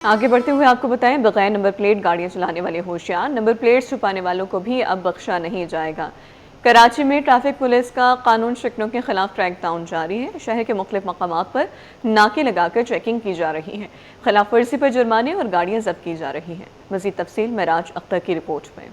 आगे बढ़ते हुए आपको बताएं, बगैर नंबर प्लेट गाड़ियां चलाने वाले होशियार, नंबर प्लेट छुपाने वालों को भी अब बख्शा नहीं जाएगा। कराची में ट्रैफिक पुलिस का कानून शिकनों के खिलाफ क्रैक डाउन जारी है। शहर के मुख्तलिफ मकामात पर नाके लगाकर चेकिंग की जा रही है। खिलाफ वर्जी पर जुर्माने और गाड़ियां जब्त की जा रही हैं। मजीद तफसील महराज अख्तर की रिपोर्ट में।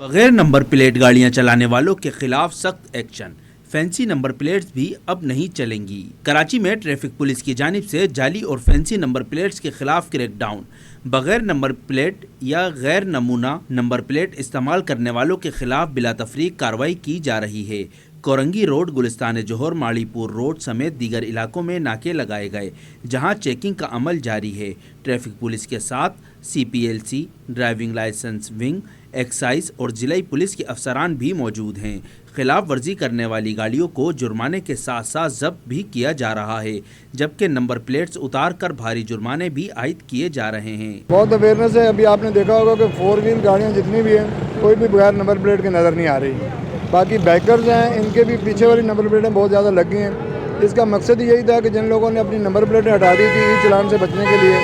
बगैर नंबर प्लेट गाड़ियां चलाने वालों के खिलाफ सख्त एक्शन, फैंसी नंबर प्लेट्स भी अब नहीं चलेंगी। कराची में ट्रैफिक पुलिस की जानिब से जाली और फैंसी नंबर प्लेट्स के खिलाफ क्रैकडाउन। बगैर नंबर प्लेट या गैर नमूना नंबर प्लेट इस्तेमाल करने वालों के खिलाफ बिला तफरीक कार्रवाई की जा रही है। कोरंगी रोड, गुलिस्तान जोहर, माड़ीपुर रोड समेत दीगर इलाकों में नाके लगाए गए, जहां चेकिंग का अमल जारी है। ट्रैफिक पुलिस के साथ CPLC, driving licence wing, excise और जिलाई पुलिस के अफसरान भी मौजूद हैं। खिलाफ वर्जी करने वाली गाड़ियों को जुर्माने के साथ साथ जब्त भी किया जा रहा है, जबकि नंबर प्लेट्स उतार कर भारी जुर्माने भी आयद किए जा रहे हैं। बहुत अवेयरनेस है। अभी आपने देखा होगा कि 4 व्हील गाड़ियाँ जितनी भी हैं, कोई भी बगैर नंबर प्लेट के नज़र नहीं आ रही। बाकी बाइकर्स हैं, इनके भी पीछे वाली नंबर प्लेटें बहुत ज़्यादा लगी हैं। इसका मकसद यही था कि जिन लोगों ने अपनी नंबर प्लेटें हटा दी थी ई चालान से बचने के लिए,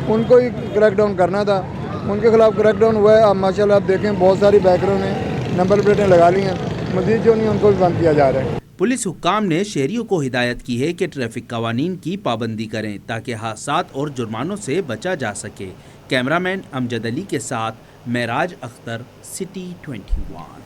उनको ही क्रैकडाउन करना था। उनके खिलाफ क्रैकडाउन हुआ है। अब माशाल्लाह आप देखें, बहुत सारी बाइकरों ने नंबर प्लेटें लगा ली हैं। मज़ीद जो नहीं उनको भी बंद किया जा रहा है। पुलिस हुक्काम ने शहरियों को हिदायत की है कि ट्रैफिक कवानीन की पाबंदी करें ताकि हादसात और जुर्मानों से बचा जा सके। कैमरामैन अमजद अली के साथ महराज अख्तर, सिटी 21।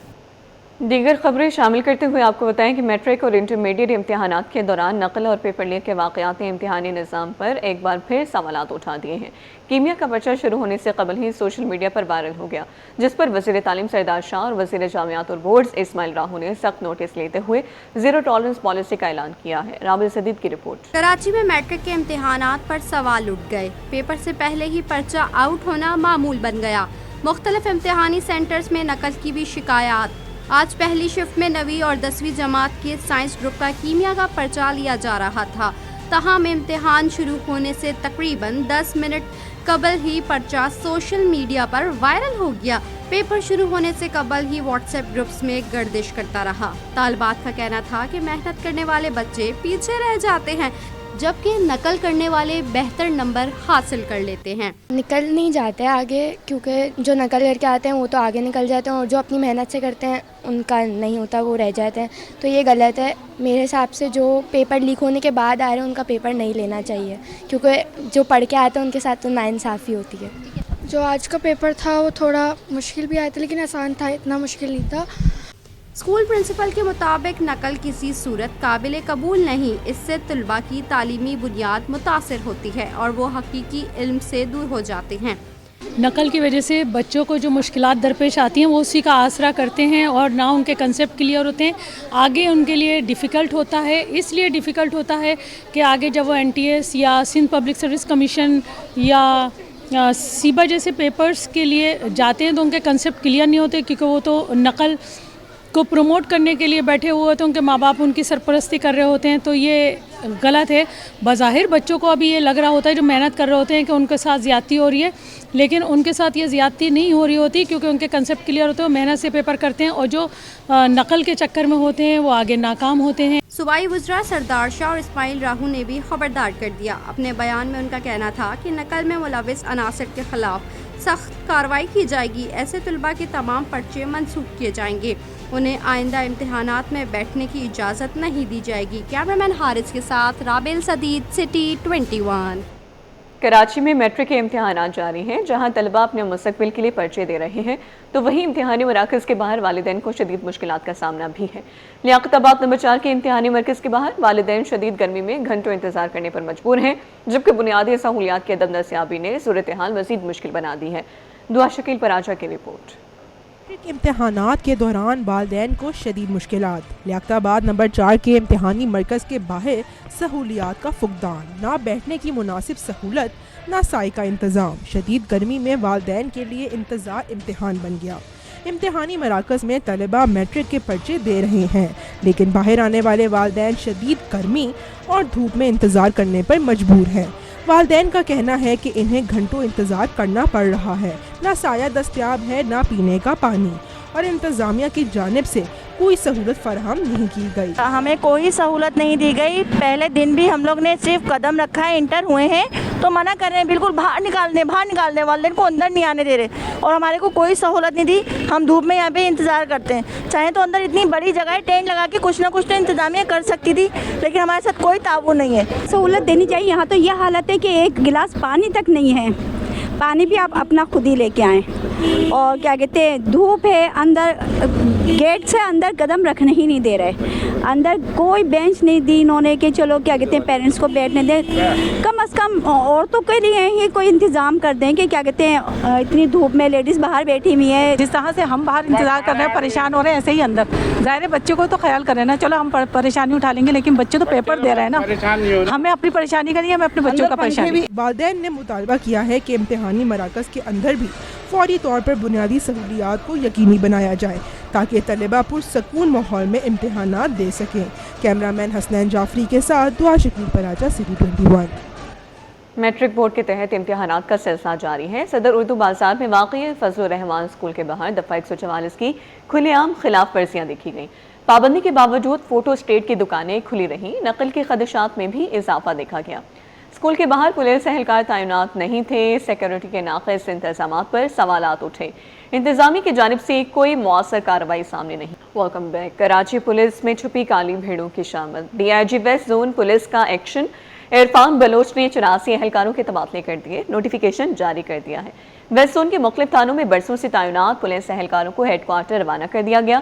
दीगर खबरें शामिल करते हुए आपको बताएं कि मैट्रिक और इंटरमीडिएट इम्तिहानात के दौरान नकल और पेपर लीक के वाक़यात ने इम्तिहानी निज़ाम पर एक बार फिर सवालात उठा दिए हैं। कीमिया का पर्चा शुरू होने से कबल ही सोशल मीडिया पर वायरल हो गया, जिस पर वज़ीर तालीम सरदार शाह और वज़ीर जामियात और बोर्ड्स इस्माइल राहू ने सख्त नोटिस लेते हुए ज़ीरो टॉलरेंस पॉलिसी का ऐलान किया है। राबिल सदीद की रिपोर्ट। कराची में मैट्रिक के इम्तिहानात पर सवाल उठ गए। पेपर से पहले ही पर्चा आउट होना मामूल बन गया। मुख्तलिफ इम्तिहानी सेंटर्स में नकल की भी शिकायत। आज पहली शिफ्ट में 9वीं और 10वीं जमात के साइंस ग्रुप का कीमिया का पर्चा लिया जा रहा था। तमाम इम्तिहान शुरू होने से तकरीबन 10 मिनट कबल ही पर्चा सोशल मीडिया पर वायरल हो गया। पेपर शुरू होने से कबल ही व्हाट्सएप ग्रुप्स में गर्दिश करता रहा। तालिबात का कहना था कि मेहनत करने वाले बच्चे पीछे रह जाते हैं, जबकि नकल करने वाले बेहतर नंबर हासिल कर लेते हैं। निकल नहीं जाते हैं आगे, क्योंकि जो नकल करके आते हैं वो तो आगे निकल जाते हैं और जो अपनी मेहनत से करते हैं उनका नहीं होता, वो रह जाते हैं। तो ये गलत है मेरे हिसाब से। जो पेपर लीक होने के बाद आ रहे हैं उनका पेपर नहीं लेना चाहिए, क्योंकि जो पढ़ के आते हैं उनके साथ तो नाइंसाफ़ी होती है। जो आज का पेपर था वो थोड़ा मुश्किल भी आया था, लेकिन आसान था, इतना मुश्किल नहीं था। स्कूल प्रिंसिपल के मुताबिक नकल किसी सूरत काबिल कबूल नहीं। इससे तलबा की तालीमी बुनियाद मुतासर होती है और वो हकीकी इल्म से दूर हो जाते हैं। नकल की वजह से बच्चों को जो मुश्किलात दरपेश आती हैं वो उसी का आसरा करते हैं और ना उनके कंसेप्ट क्लियर होते हैं। आगे उनके लिए डिफ़िकल्ट होता है। इसलिए डिफ़िकल्ट होता है कि आगे जब वो NTS या सिंध पब्लिक सर्विस कमीशन या सीबा जैसे पेपर्स के लिए जाते हैं तो उनके कंसेप्ट क्लियर नहीं होते, क्योंकि वो तो नकल को प्रमोट करने के लिए बैठे हुए होते हैं। उनके माँ बाप उनकी सरपरस्ती कर रहे होते हैं, तो ये गलत है। बज़ाहिर बच्चों को अभी ये लग रहा होता है, जो मेहनत कर रहे होते हैं, कि उनके साथ ज़्यादती हो रही है, लेकिन उनके साथ ये ज़्यादती नहीं हो रही होती, क्योंकि उनके कंसेप्ट क्लियर होते हैं, मेहनत से पेपर करते हैं और जो नकल के चक्कर में होते हैं वो आगे नाकाम होते हैं। सूबाई वज़रा सरदार शाह और इस्माइल राहू ने भी खबरदार कर दिया। अपने बयान में उनका कहना था कि नकल में मुलविस अनासर के खिलाफ सख्त कार्रवाई की जाएगी। ऐसे तलबा के तमाम पर्चे मनसूख किए जाएंगे। उन्हें आइंदा इम्तिहानात में बैठने की इजाज़त नहीं दी जाएगी। कैमरामैन हारिस के साथ राबिल सदीद, सिटी 21। कराची में मैट्रिक के इम्तिहानात जारी हैं, जहां तलबा अपने मुस्तकबिल के लिए पर्चे दे रहे हैं, तो वहीं इम्तिहानी मराकज़ के बाहर वालिदैन को शदीद मुश्किलात का सामना भी है। लियाकताबाद नंबर 4 के इम्तिहानी मरकज़ के बाहर वालिदैन शदीद गर्मी में घंटों इंतजार करने पर मजबूर हैं, जबकि बुनियादी सहूलियात की अदम दस्तयाबी ने सूरत हाल मज़ीद मुश्किल बना दी है। दुआ शकील पराजा की रिपोर्ट। मैट्रिक इम्तिहानात के दौरान वालिदैन को शदीद मुश्किलात। लियाकताबाद नंबर 4 के इम्तिहानी मरकज़ के बाहर सहूलियात का फुकदान, ना बैठने की मुनासिब सहूलत, ना साए का इंतज़ाम। शदीद गर्मी में वालिदैन के लिए इंतज़ार इम्तिहान बन गया। इम्तिहानी मराकज़ में तलबा मैट्रिक के पर्चे दे रहे हैं, लेकिन बाहर आने वाले वालिदैन शदीद गर्मी और धूप में इंतज़ार करने पर मजबूर हैं। वालिदैन का कहना है कि इन्हें घंटों इंतज़ार करना पड़ रहा है, ना साया दस्तयाब है, ना पीने का पानी, और इंतज़ामिया की जानिब से कोई सहूलत फराहम नहीं की गई। हमें कोई सहूलत नहीं दी गई। पहले दिन भी हम लोग ने सिर्फ कदम रखा है, इंटर हुए हैं तो मना कर रहे हैं, बिल्कुल बाहर निकालने वाले को अंदर नहीं आने दे रहे, और हमारे को कोई सहूलत नहीं दी। हम धूप में यहाँ पे इंतज़ार करते हैं। चाहे तो अंदर इतनी बड़ी जगह है, टेंट लगा के कुछ ना कुछ तो इंतजामिया कर सकती थी, लेकिन हमारे साथ कोई ताउन नहीं है। सहूलत देनी चाहिए। यहाँ तो ये हालत है कि एक गिलास पानी तक नहीं है, पानी भी आप अपना खुद ही लेके आएँ। और क्या कहते हैं, धूप है, अंदर गेट से अंदर कदम रखने ही नहीं दे रहे। अंदर कोई बेंच नहीं दी इन्होंने कि चलो क्या कहते हैं पेरेंट्स को बैठने दें। कम से कम औरतों के लिए ही कोई इंतज़ाम कर दें कि क्या कहते हैं इतनी धूप में लेडीज़ बाहर बैठी हुई है। जिस तरह से हम बाहर इंतज़ार कर रहे हैं, परेशान हो रहे हैं, ऐसे ही अंदर ज़ाहिर है बच्चों को तो ख्याल करें ना। चलो हम परेशानी उठा लेंगे, लेकिन बच्चे तो पेपर दे रहे हैं ना, हमें अपनी परेशानी करनी है, हमें अपने बच्चों का परेशानी। वालिदैन ने मुतालबा किया है कि इम्तिहानी मराकज़ के अंदर भी फौरी तौर पर बुनियादी सहूलियात को यकीनी बनाया जाए ताकि तलबा पुरसकून माहौल में इम्तिहानात दे सकें। कैमरामैन हसनैन जाफरी के साथ Dua Shakeel Paracha, city 21। Matric board के तहत इम्तिहानात का सिलसिला जारी है। सदर उर्दू बाजार में वाक़ई फजलुर रहमान स्कूल के बाहर दफ़ा 144 की खुलेआम खिलाफ वर्जियाँ देखी गईं। पाबंदी के बावजूद फोटो स्टेट की दुकानें खुली रहीं। नकल के खदशात में भी इजाफा देखा गया। स्कूल के बाहर पुलिस एहलकार तैनात नहीं थे। सिक्योरिटी के नाक़िस इंतजामात पर सवालात उठे। इंतजामी की जानिब से कोई मौसर कार्रवाई सामने नहीं। Welcome back. कराची पुलिस में छुपी काली भेड़ों की शामत। DIG वेस्ट जोन पुलिस का एक्शन। इरफान बलोच ने 84 एहलकारों के तबादले कर दिए, नोटिफिकेशन जारी कर दिया है। वेस्ट जोन के मुख्तलिफ थानों में बरसों से तैनात पुलिस एहलकारों को हेडक्वार्टर रवाना कर दिया गया।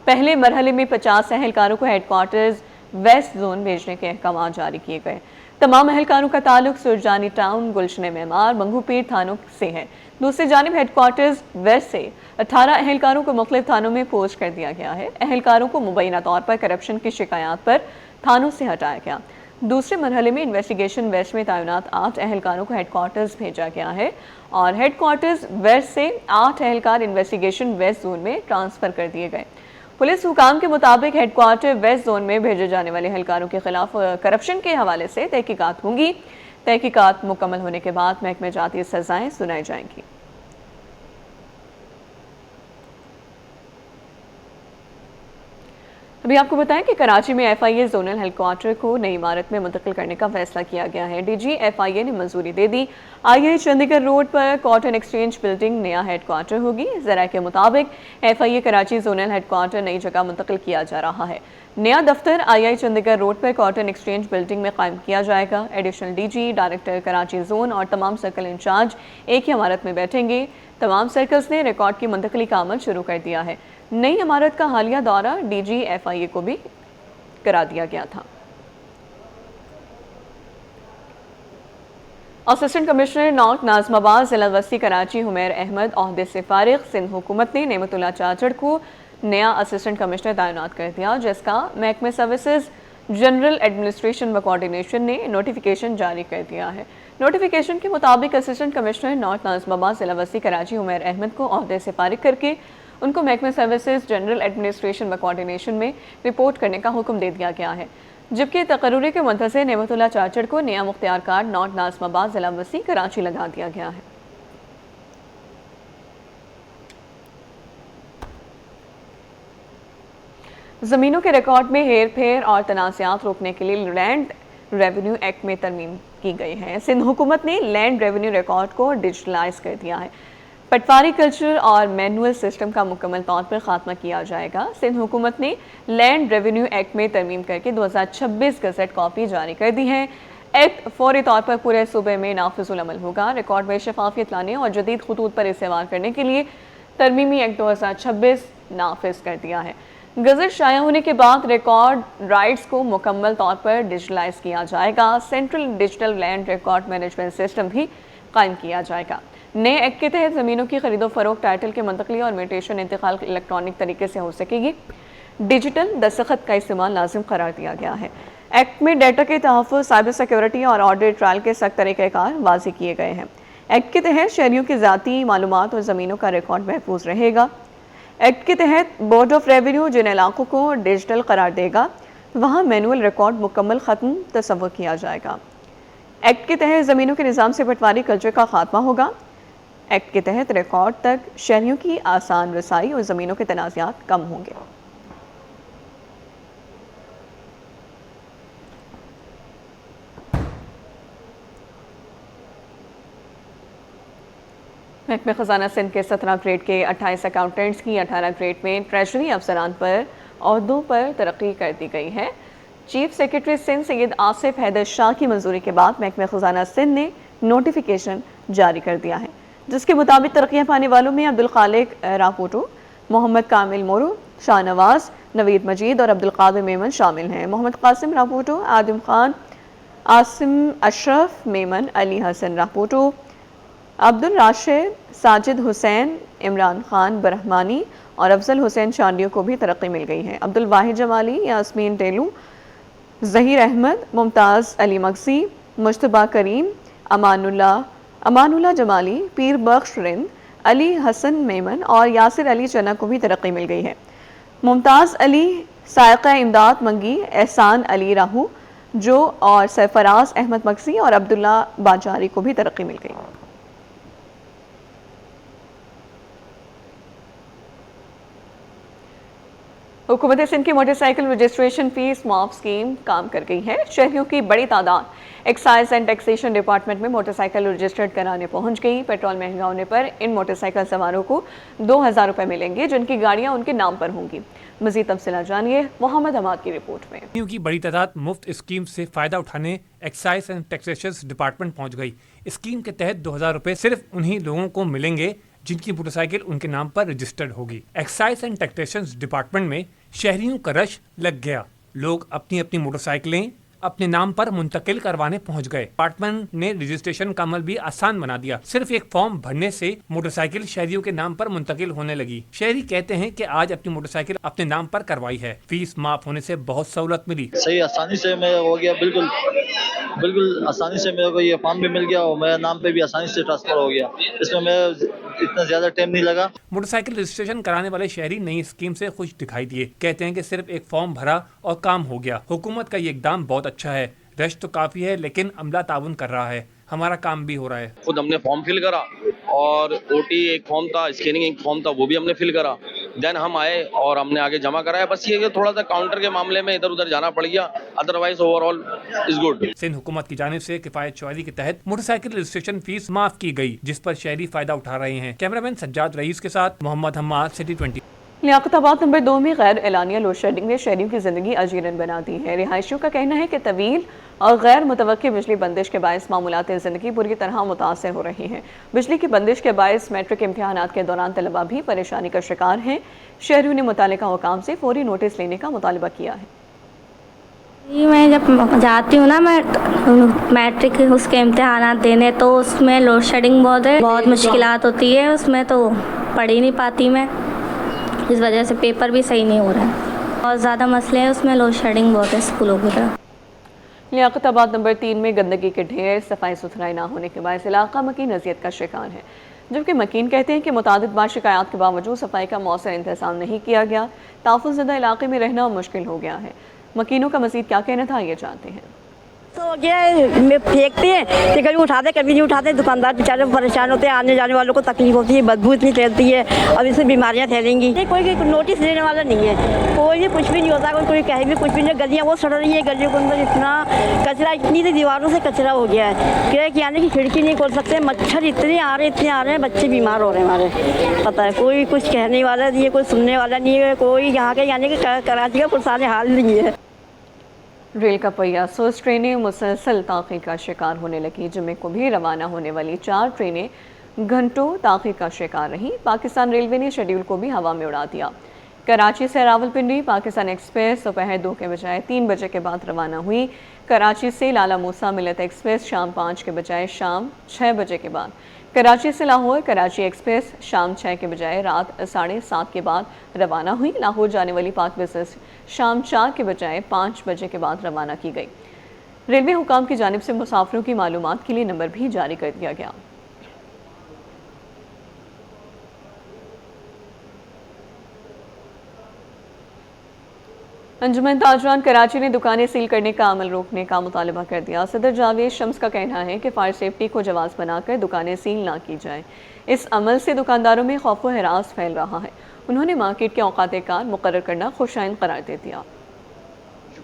पहले मरहले में 50 एहलकारों को हेडक्वार्टर्स वेस्ट जोन भेजने के अहकाम जारी किए गए। तमाम एहलकारों का ताल्लुक सुरजानी टाउन, गुलशन मेमार, मंगूपीर थानों से है। दूसरी जानिब हेडक्वार्टर्स वेस्ट से 18 एहलकारों को मुख्तलिफ थानों में पोस्ट कर दिया गया है। एहलकारों को मुबैना तौर पर करप्शन की शिकायत पर थानों से हटाया गया। दूसरे मरहले में इन्वेस्टिगेशन वेस्ट में तैनात 8 एहलकारों को हेडक्वार्टर्स भेजा गया है और हेडक्वार्टर्स वेस्ट से 8 एहलकार इन्वेस्टिगेशन वेस्ट जोन में ट्रांसफ़र कर दिए गए। पुलिस हुकाम के मुताबिक हेडक्वार्टर वेस्ट जोन में भेजे जाने वाले एहलकारों के खिलाफ करप्शन के हवाले से तहकीकात होंगी। तहकीकात मुकम्मल होने के बाद महकमे जाती सजाएं सुनाई जाएंगी। अभी आपको बताएं कि कराची में FIA जोनल हेडक्वार्टर को नई इमारत में मुंतकिल करने का फैसला किया गया है। DG FIA ने मंजूरी दे दी। IA चंडीगढ़ रोड पर कॉटन एक्सचेंज बिल्डिंग नया हेडक्वार्टर होगी। ज़रा के मुताबिक FIA कराची जोनल हेडक्वार्टर नई जगह मुंतकिल किया जा रहा है। नया दफ्तर IA चंडीगढ़ रोड पर कॉटन एक्सचेंज बिल्डिंग में कायम किया जाएगा। Additional DG, director Karachi zone और तमाम सर्कल इंचार्ज एक ही इमारत में बैठेंगे। तमाम सर्कल्स ने रिकॉर्ड की मुंतकली का अमल शुरू कर दिया है। नई इमारत का हालिया दौरा DG FIA को भी करा दिया गया था। असिस्टेंट कमिश्नर नॉर्थ नाज़माबाद ज़िला वसी कराची हुमैर अहमद ओहदे से फारिग। सिंध हुकूमत ने नेमतुल्लाह चाचड़ को नया असिस्टेंट कमिश्नर तैनात कर दिया, जिसका महकमे सर्विसेज, जनरल एडमिनिस्ट्रेशन व कोऑर्डिनेशन ने नोटिफिकेशन जारी कर दिया है। नोटिफिकेशन के मुताबिक असिस्टेंट कमिश्नर नॉर्थ नाज़माबाद ज़िला वसी कराची हुमैर अहमद को ओहदे से फारिग करके उनको महकमे सर्विसेज, जनरल एडमिनिस्ट्रेशन व कोऑर्डिनेशन में रिपोर्ट करने का हुक्म दे दिया गया है। जबकि तकर्रुरी के मुंतज़िर नेमतुल्लाह चाचड़ को नया मुख्तियार कार्ड नॉर्थ नाज़माबाद ज़िला वसी कराची लगा दिया गया है। ज़मीनों के रिकॉर्ड में हेर फेर और तनाज़ात रोकने के लिए लैंड रेवेन्यू एक्ट में तरमीम की गई है। सिंध हुकूमत ने लैंड रेवेन्यू रिकॉर्ड को डिजिटलाइज कर दिया है। पटवारी कल्चर और मैनुअल सिस्टम का मुकम्मल तौर पर खात्मा किया जाएगा। सिंध हुकूमत ने लैंड रेवेन्यू एक्ट में तरमीम करके 2026 गज़ट कॉपी जारी कर दी है। एक्ट फौरी तौर पर पूरे सूबे में नाफिजुल अमल होगा। रिकॉर्ड में शफाफियत लाने और जदीद खतूत पर इस्तेमाल करने के लिए तरमीमी एक्ट 2026 नाफिज कर दिया है। गज़ट शाया होने के बाद रिकॉर्ड राइट्स को मुकम्मल तौर पर डिजिटलाइज किया जाएगा। Central digital land record management system भी कायम किया जाएगा। नए एक्ट के तहत ज़मीनों की खरीदो फरोख्त, टाइटल की मुंतकली और म्यूटेशन इंतकाल इलेक्ट्रॉनिक तरीके से हो सकेगी। डिजिटल दस्तखत का इस्तेमाल लाजिम करार दिया गया है। एक्ट में डेटा के तहफ़्फ़ुज़, साइबर सिक्योरिटी और ऑडिट ट्रायल के सख्त तरीक़ेकार वाज़ेह किए गए हैं। एक्ट के तहत शहरियों की ज़ाती मालूमात और ज़मीनों का रिकॉर्ड महफूज रहेगा। एक्ट के तहत बोर्ड ऑफ रेवेन्यू जिन इलाकों को डिजिटल करार देगा वहाँ मैनुअल रिकॉर्ड मुकम्मल ख़त्म तस्वुर किया जाएगा। एक्ट के तहत ज़मीनों के निज़ाम से पटवारी कल्चर का खात्मा होगा। एक्ट के तहत रिकॉर्ड तक शहरियों की आसान रसाई और ज़मीनों के तनाज़ात कम होंगे। محکمہ خزانہ سندھ کے 17 گریڈ کے 28 اکاؤنٹنٹس کی 18 گریڈ میں ٹریجری افسران پر عہدوں پر ترقی کر دی گئی ہے۔ چیف سیکرٹری سندھ سید آصف حیدر شاہ کی منظوری کے بعد محکمہ خزانہ سندھ نے نوٹیفیکیشن جاری کر دیا ہے، جس کے مطابق ترقیاں پانے والوں میں عبدالخالق راپوٹو، محمد کامل مورو، شاہ نواز، نوید مجید اور عبدالقادر میمن شامل ہیں۔ محمد قاسم راپوٹو، آدم خان، عاصم اشرف میمن، علی حسن راپوٹو، عبد الراشد، ساجد حسین، عمران خان برہمانی اور افضل حسین چانڈیو کو بھی ترقی مل گئی ہے۔ عبد الواحد جمالی، یاسمین ٹیلو، ظہیر احمد، ممتاز علی مغزی، مجتبیٰ کریم، امان اللہ جمالی، پیر بخش رند، علی حسن میمن اور یاسر علی چنا کو بھی ترقی مل گئی ہے۔ ممتاز علی سائقہ امداد منگی، احسان علی راہو جو اور سرفراز احمد مغزی اور عبداللہ باجاری کو بھی ترقی مل گئی۔ حکومت سندھ کی موٹر سائیکل رجسٹریشن فیس معاف اسکیم کام کر گئی ہے۔ شہریوں کی بڑی تعداد ایکسائز اینڈ ٹیکسیشن ڈپارٹمنٹ میں موٹر سائیکل رجسٹرڈ کرانے پہنچ گئی۔ پیٹرول مہنگا ہونے پر ان موٹر سائیکل سواروں کو 2000 روپے ملیں گے، جن کی گاڑیاں ان کے نام پر ہوں گی۔ مزید تفصیلات جانیے محمد حماد کی رپورٹ میں۔ شہریوں کی بڑی تعداد مفت اسکیم سے فائدہ اٹھانے ایکسائز اینڈ ٹیکسیشن ڈپارٹمنٹ پہنچ گئی۔ اسکیم کے تحت 2000 روپے صرف انہی لوگوں کو ملیں گے جن کی موٹر سائیکل ان کے نام پر رجسٹرڈ ہوگی۔ ایکسائز اینڈ ٹیکسیشن ڈپارٹمنٹ میں شہریوں کا رش لگ گیا۔ لوگ اپنی اپنی موٹر سائیکلیں اپنے نام پر منتقل کروانے پہنچ گئے۔ ڈپارٹمنٹ نے رجسٹریشن کا عمل بھی آسان بنا دیا۔ صرف ایک فارم بھرنے سے موٹر سائیکل شہریوں کے نام پر منتقل ہونے لگی۔ شہری کہتے ہیں کہ آج اپنی موٹر سائیکل اپنے نام پر کروائی ہے۔ فیس معاف ہونے سے بہت سہولت ملی۔ صحیح آسانی سے میرا ہو گیا، بالکل آسانی سے میرے کو یہ فارم بھی مل گیا اور میرے نام پہ بھی آسانی سے ٹرانسفر ہو گیا۔ اس میں میرا اتنا زیادہ ٹائم نہیں لگا۔ موٹر سائیکل رجسٹریشن کرانے والے شہری نئی اسکیم سے خوش دکھائی دیے۔ کہتے ہیں کہ صرف ایک فارم بھرا اور کام ہو گیا۔ حکومت کا یہ اقدام بہت اچھا ہے۔ رش تو کافی ہے لیکن عملہ تعاون کر رہا ہے۔ ہمارا کام بھی ہو رہا ہے۔ خود ہم نے فارم فل کرا اور او ٹی ایک فارم تھا، اسکیننگ ایک فارم تھا، وہ بھی ہم نے فل کرا۔ دین ہم آئے اور ہم نے آگے جمع کرایا۔ بس یہ کہ تھوڑا سا کاؤنٹر کے معاملے میں ادھر ادھر جانا پڑ گیا، otherwise over all is good. Sindh حکومت کی جانب سے کفایت چوری کے تحت موٹر سائیکل رجسٹریشن فیس معاف کی گئی، جس پر شہری فائدہ اٹھا رہے ہیں۔ کیمرہ مین سجاد رئیس کے ساتھ محمد حماد، سٹی 20۔ لیاقت آباد نمبر 2 میں غیر اعلانیہ لوڈ شیڈنگ نے شہریوں کی زندگی اجیرن بنا دی ہے۔ رہائشیوں کا کہنا ہے کہ طویل اور غیر متوقع بجلی بندش کے باعث معمولات زندگی بری طرح متاثر ہو رہی ہیں۔ بجلی کی بندش کے باعث میٹرک امتحانات کے دوران طلبہ بھی پریشانی کا شکار ہیں۔ شہریوں نے متعلقہ حکام سے فوری نوٹس لینے کا مطالبہ کیا ہے۔ میں جب جاتی ہوں نا میں میٹرک اس کے امتحانات دینے، تو اس میں لوڈ شیڈنگ بہت مشکلات ہوتی ہے، اس میں تو پڑھ ہی نہیں پاتی میں، اس وجہ سے پیپر بھی صحیح نہیں ہو رہا ہے۔ بہت زیادہ مسئلے ہیں اس میں، لوڈ شیڈنگ بہت ہے اسکولوں کی طرف۔ لیاقت آباد نمبر 3 میں گندگی کے ڈھیر، صفائی ستھرائی نہ ہونے کے باعث علاقہ مکین اذیت کا شکار ہے، جبکہ مکین کہتے ہیں کہ متعدد بار شکایات کے باوجود صفائی کا مؤثر انتظام نہیں کیا گیا۔ تحفظ زدہ علاقے میں رہنا مشکل ہو گیا ہے۔ مکینوں کا مزید کیا کہنا تھا، یہ جانتے ہیں۔ تو ہو گیا پھینکتے ہیں کہ کبھی اٹھاتے کبھی نہیں اٹھاتے، دکاندار بیچارے پریشان ہوتے ہیں، آنے جانے والوں کو تکلیف ہوتی ہے، بدبو اتنی پھیلتی ہے، اب اس سے بیماریاں پھیلیں گی۔ کوئی نوٹس دینے والا نہیں ہے، کوئی بھی کچھ بھی نہیں ہوتا، کوئی کہیں بھی کچھ بھی نہیں۔ گلیاں وہ سڑ رہی ہیں، گلیوں کے اندر اتنا کچرا، اتنی سی دیواروں سے کچرا ہو گیا ہے کہ آنے کی کھڑکی نہیں کھول سکتے، مچھر اتنے آ رہے ہیں، بچے بیمار ہو رہے ہیں ہمارے۔ پتہ ہے کوئی کچھ کہنے والا نہیں ہے، کوئی سننے والا نہیں ہے، کوئی یہاں کے یعنی کہ کراچی کا پرسان حال نہیں ہے۔ ریل کا پہیہ سوز ٹرینیں مسلسل تاخیر کا شکار ہونے لگی۔ جمعے کو بھی روانہ ہونے والی 4 ٹرینیں گھنٹوں تاخیر کا شکار رہیں۔ پاکستان ریلوے نے شیڈول کو بھی ہوا میں اڑا دیا۔ کراچی سے راولپنڈی پاکستان ایکسپریس دوپہر 2 کے بجائے 3 بجے کے بعد روانہ ہوئی۔ کراچی سے لالا موسیٰ ملت ایکسپریس شام 5 کے بجائے شام 6 بجے کے بعد۔ کراچی سے لاہور کراچی ایکسپریس شام 6 کے بجائے رات 7:30 کے بعد روانہ ہوئی۔ لاہور جانے والی پاک بسز شام 4 کے بجائے 5 بجے کے بعد روانہ کی گئی۔ ریلوے حکام کی جانب سے مسافروں کی معلومات کے لیے نمبر بھی جاری کر دیا گیا۔ انجمن تاجران کراچی نے دکانیں سیل کرنے کا عمل روکنے کا مطالبہ کر دیا۔ صدر جاوید شمس کا کہنا ہے کہ فائر سیفٹی کو جواز بنا کر دکانیں سیل نہ کی جائیں۔ اس عمل سے دکانداروں میں خوف و ہراس پھیل رہا ہے۔ انہوں نے مارکیٹ کے اوقات کار مقرر کرنا خوشائند قرار دے دیا۔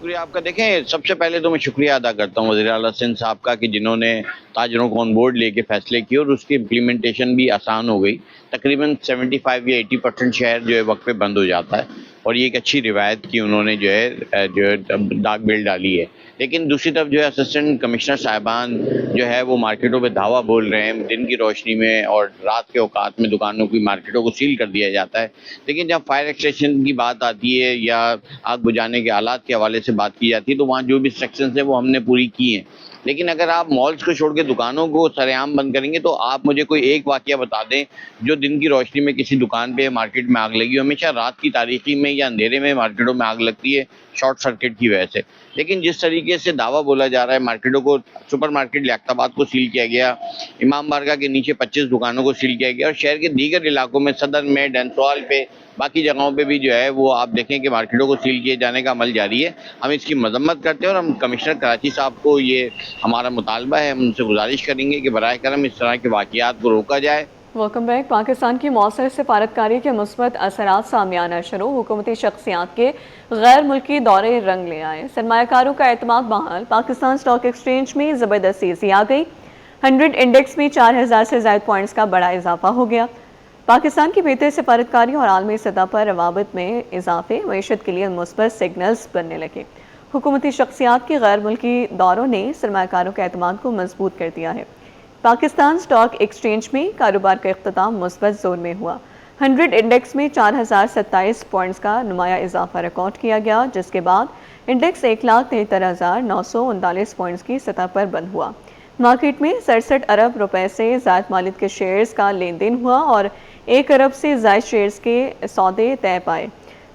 شکریہ آپ کا. دیکھیں سب سے پہلے تو میں شکریہ ادا کرتا ہوں وزیر اعلیٰ سندھ صاحب کا کہ جنہوں نے تاجروں کو آن بورڈ لے کے فیصلے کیے اور اس کی امپلیمنٹیشن بھی آسان ہو گئی. تقریباً 75 یا 80% شہر جو ہے وقت پہ بند ہو جاتا ہے اور یہ ایک اچھی روایت کی انہوں نے جو ہے ڈاک بیل ڈالی ہے. لیکن دوسری طرف جو ہے اسسٹنٹ کمشنر صاحبان جو ہے وہ مارکیٹوں پہ دھاوا بول رہے ہیں. دن کی روشنی میں اور رات کے اوقات میں دکانوں کی مارکیٹوں کو سیل کر دیا جاتا ہے. لیکن جب فائر ایکسٹینشن کی بات آتی ہے یا آگ بجھانے کے آلات کے حوالے سے بات کی جاتی ہے تو وہاں جو بھی سیکشنز ہیں وہ ہم نے پوری کی ہیں. لیکن اگر آپ مالز کو چھوڑ کے دکانوں کو سر عام بند کریں گے تو آپ مجھے کوئی ایک واقعہ بتا دیں جو دن کی روشنی میں کسی دکان پہ مارکیٹ میں آگ لگی. ہمیشہ رات کی تاریکی میں یا اندھیرے میں مارکیٹوں میں آگ لگتی ہے شارٹ سرکٹ کی وجہ سے. لیکن جس طریقے سے دعویٰ بولا جا رہا ہے مارکیٹوں کو, سپر مارکیٹ لیاقت آباد کو سیل کیا گیا, امام بارگاہ کے نیچے 25 دکانوں کو سیل کیا گیا اور شہر کے دیگر علاقوں میں صدر میں, ڈینسوال پہ, باقی جگہوں پہ بھی جو ہے وہ آپ دیکھیں کہ مارکیٹوں کو سیل کیے جانے کا عمل جاری ہے. ہم اس کی مذمت کرتے ہیں اور ہم کمشنر کراچی صاحب کو یہ ہمارا مطالبہ ہے, ہم ان سے گزارش کریں گے کہ براہ کرم اس طرح کے واقعات کو روکا جائے. Welcome back. پاکستان کی مؤثر سفارتکاری کے مثبت اثرات سامنے آنا شروع. حکومتی شخصیات کے غیر ملکی دورے رنگ لے آئے. سرمایہ کاروں کا اعتماد بحال. پاکستان اسٹاک ایکسچینج میں زبردست تیزی آ گئی. 100 انڈیکس میں 4000 سے زائد پوائنٹس کا بڑا اضافہ ہو گیا. پاکستان کی بہتر سفارتکاری اور عالمی سطح پر روابط میں اضافے معیشت کے لیے مثبت سگنلز بننے لگے. حکومتی شخصیات کے غیر ملکی دوروں نے سرمایہ کاروں کے اعتماد کو مضبوط کر دیا ہے. پاکستان اسٹاک ایکسچینج میں کاروبار کا اختتام مثبت زون میں ہوا. 100 انڈیکس میں 4027 پوائنٹس کا نمایاں اضافہ ریکارڈ کیا گیا, جس کے بعد انڈیکس 1,73,939 پوائنٹس کی سطح پر بند ہوا. مارکیٹ میں 67 ارب روپے سے زائد مالیت کے شیئرز کا لین دین ہوا اور 1 ارب سے زائد شیئرز کے سودے طے پائے.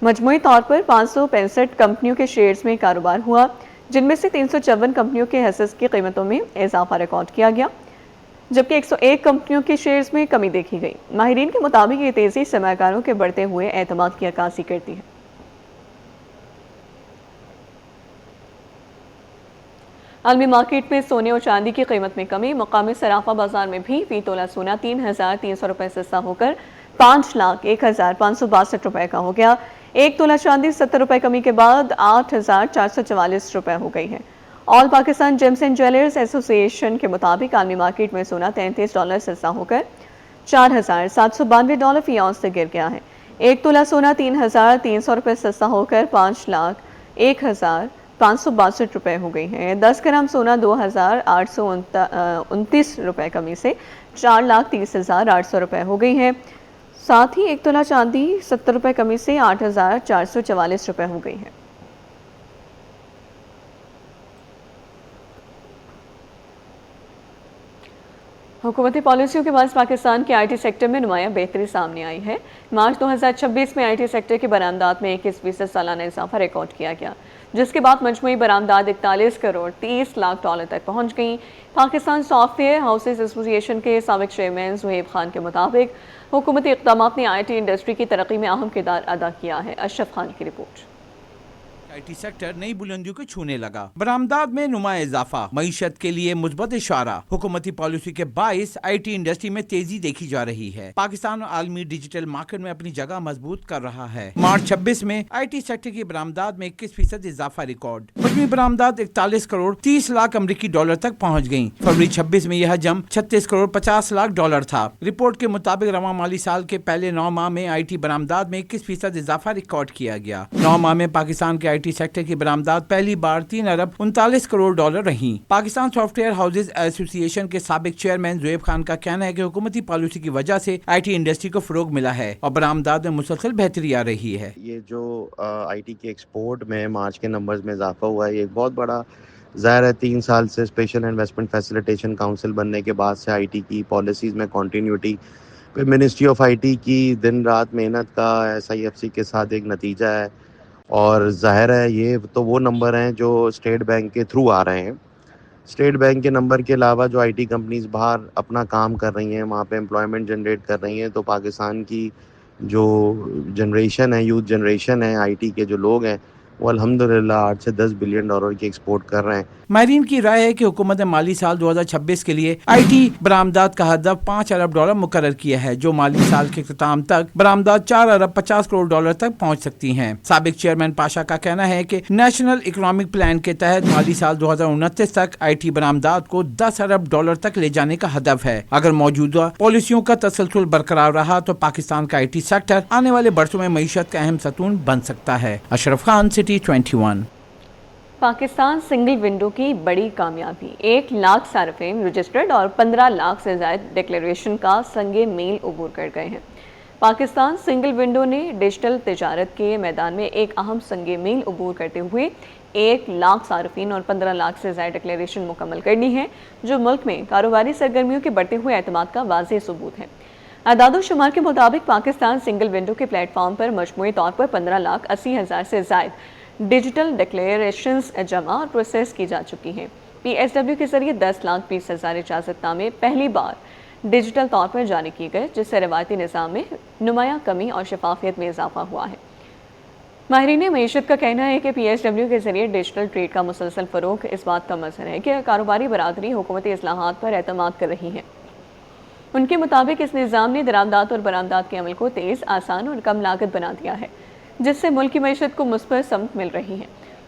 مجموعی طور پر 565 کمپنیوں کے شیئرز میں کاروبار ہوا, جن میں سے 354 کمپنیوں کے حصص کی قیمتوں میں اضافہ ریکارڈ کیا گیا, جبکہ 101 کمپنیوں کے شیئرز میں کمی دیکھی گئی. ماہرین کے مطابق یہ تیزی سرمایہ کاروں کے بڑھتے ہوئے اعتماد کی عکاسی کرتی ہے. عالمی مارکیٹ میں سونے اور چاندی کی قیمت میں کمی. مقامی صرافہ بازار میں بھی فی تولہ سونا 3,300 روپے سستا ہو کر 5,01,562 روپے کا ہو گیا. 1 تولہ چاندی 70 روپے کمی کے بعد 8,444 روپے ہو گئی ہے. آل پاکستان جیمز اینڈ جویلرز ایسوسی ایشن کے مطابق عالمی مارکیٹ میں سونا $33 سستا ہو کر $4,792 فی اونس سے گر گیا ہے. 1 تولہ سونا 3,300 روپے سستا ہو کر 5,01,562 روپے ہو گئی ہے. 10 گرام سونا 2,829 روپے کمی سے 4,30,800 روپے ہو گئی ہے. ساتھ ہی 1 تولہ چاندی 70 روپے کمی سے 8,444 روپے ہو گئی ہے. حکومتی پالیسیوں کے بعد پاکستان کے آئی ٹی سیکٹر میں نمایاں بہتری سامنے آئی ہے. مارچ 2026 میں آئی ٹی سیکٹر کی برآمدات میں 21% سالانہ اضافہ ریکارڈ کیا گیا, جس کے بعد مجموعی برآمدات 41 کروڑ 30 لاکھ ڈالر تک پہنچ گئیں. پاکستان سافٹ ویئر ہاؤسز ایسوسی ایشن کے سابق چیئرمین زہیب خان کے مطابق حکومتی اقدامات نے آئی ٹی انڈسٹری کی ترقی میں اہم کردار ادا کیا ہے. اشرف خان کی رپورٹ. آئی ٹی سیکٹر نئی بلندیوں کو چھونے لگا. برآمدات میں نمایاں اضافہ, معیشت کے لیے مثبت اشارہ. حکومتی پالیسی کے باعث آئی ٹی انڈسٹری میں تیزی دیکھی جا رہی ہے. پاکستان عالمی ڈیجیٹل مارکیٹ میں اپنی جگہ مضبوط کر رہا ہے. مارچ 26 میں آئی ٹی سیکٹر کی برآمدات میں 21% اضافہ ریکارڈ. مجموعی برآمدات 41 کروڑ 30 لاکھ امریکی ڈالر تک پہنچ گئیں. فروری 26 میں یہ حجم 36 کروڑ 50 لاکھ ڈالر تھا. رپورٹ کے مطابق رواں مالی سال کے پہلے 9 ماہ میں آئی ٹی برآمدات میں 21% اضافہ ریکارڈ کیا گیا. 9 ماہ میں پاکستان کے آئی ٹی سیکٹر کی برآمدات پہلی بار 3 ارب 39 کروڑ ڈالر رہیں. پاکستان سافٹ ویئر ہاؤسز ایسوسی ایشن کے سابق چیئرمین زہیب خان کا کہنا ہے کہ حکومتی پالیسی کی وجہ سے آئی ٹی انڈسٹری کو فروغ ملا ہے اور برآمدات میں مسلسل بہتری آ رہی ہے. یہ جو آئی ٹی کے ایکسپورٹ میں مارچ کے نمبرز میں اضافہ ہوا ہے, یہ ایک بہت بڑا ظاہر ہے. 3 سال سے اسپیشل انویسٹمنٹ فیسیلیٹیشن کاؤنسل بننے کے بعد سے آئی ٹی کی پالیسیز میں کنٹینیوٹی, پھر منسٹری آف آئی ٹی کی دن رات محنت کا ایس آئی ایف سی کے ساتھ ایک نتیجہ ہے. اور ظاہر ہے یہ تو وہ نمبر ہیں جو اسٹیٹ بینک کے تھرو آ رہے ہیں. اسٹیٹ بینک کے نمبر کے علاوہ جو آئی ٹی کمپنیز باہر اپنا کام کر رہی ہیں, وہاں پہ امپلائمنٹ جنریٹ کر رہی ہیں, تو پاکستان کی جو جنریشن ہے, یوتھ جنریشن ہے, آئی ٹی کے جو لوگ ہیں, वो अल्हम्दुलिल्लाह 8 से 10 बिलियन डॉलर की एक्सपोर्ट कर रहे हैं। माहिरीन की राय है कि हुकूमत ने माली साल 2026 के लिए IT बरामदात का हदफ $5 अरब मुकर्रर किया है, जो माली साल के इख्तिताम तक बरामदात $4 अरब 50 करोड़ तक पहुंच सकती हैं। साबिक चेयरमैन पाशा का कहना है कि नेशनल इकोनॉमिक प्लान के तहत माली साल 2029 तक IT बरामदात को $10 अरब तक ले जाने का हदफ है। अगर मौजूदा पॉलिसियों का तसलसल बरकरार रहा तो पाकिस्तान का IT सेक्टर आने वाले बरसों में मईशत का अहम सतून बन सकता है। Ashraf Khan, city 21। Pakistan single window की बड़ी कामयाबी, 1 लाख सार्फिन रजिस्टर्ड और 15 लाख से ज़ायद डिक्लेरेशन का संगे मील अबूर कर गए हैं। पाकिस्तान सिंगल विंडो ने डिजिटल तिजारत के मैदान में एक अहम संगे मील अबूर करते हुए 1 लाख सार्फिन और 15 लाख से ज़ायद डिक्लेरेशन मुकम्मल करनी है, जो मुल्क में कारोबारी सरगर्मियों के बढ़ते हुए एतमाद का वाज़ेह सबूत है। अदाद शुमार के मुताबिक पाकिस्तान सिंगल विंडो के प्लेटफॉर्म पर मजमूई तौर पर 15,80,000 से ज़ायद डिजिटल डिक्लेरेशंस जमा और प्रोसेस की जा चुकी हैं। PSW के जरिए 10,20,000 इजाज़तनामे पहली बार डिजिटल तौर पर जारी किए गए, जिससे रवायती निज़ाम में नुमायां कमी और शफाफियत में इजाफा हुआ है। माहिरीन मईशत का कहना है कि PSW के जरिए डिजिटल ट्रेड का मुसलसल फ़रोग़ इस बात का मज़हर है कि कारोबारी बरादरी हुकूमती इस्लाहात पर एतमाद कर रही है। उनके मुताबिक इस निज़ाम ने दरामदात और बरामदात के अमल को तेज़, आसान और कम लागत बना दिया है, जिससे मुल्क की मईशत को मुस्बत समत मिल रही है।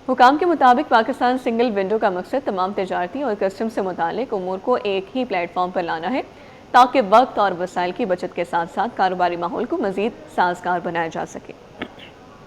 हुकाम के मुताबिक पाकिस्तान सिंगल विंडो का मकसद तमाम तजारती और कस्टम से मुतालिक उमूर को एक ही प्लेटफॉर्म पर लाना है, ताकि वक्त और वसाइल की बचत के साथ साथ कारोबारी माहौल को मज़ीद साजगार बनाया जा सके।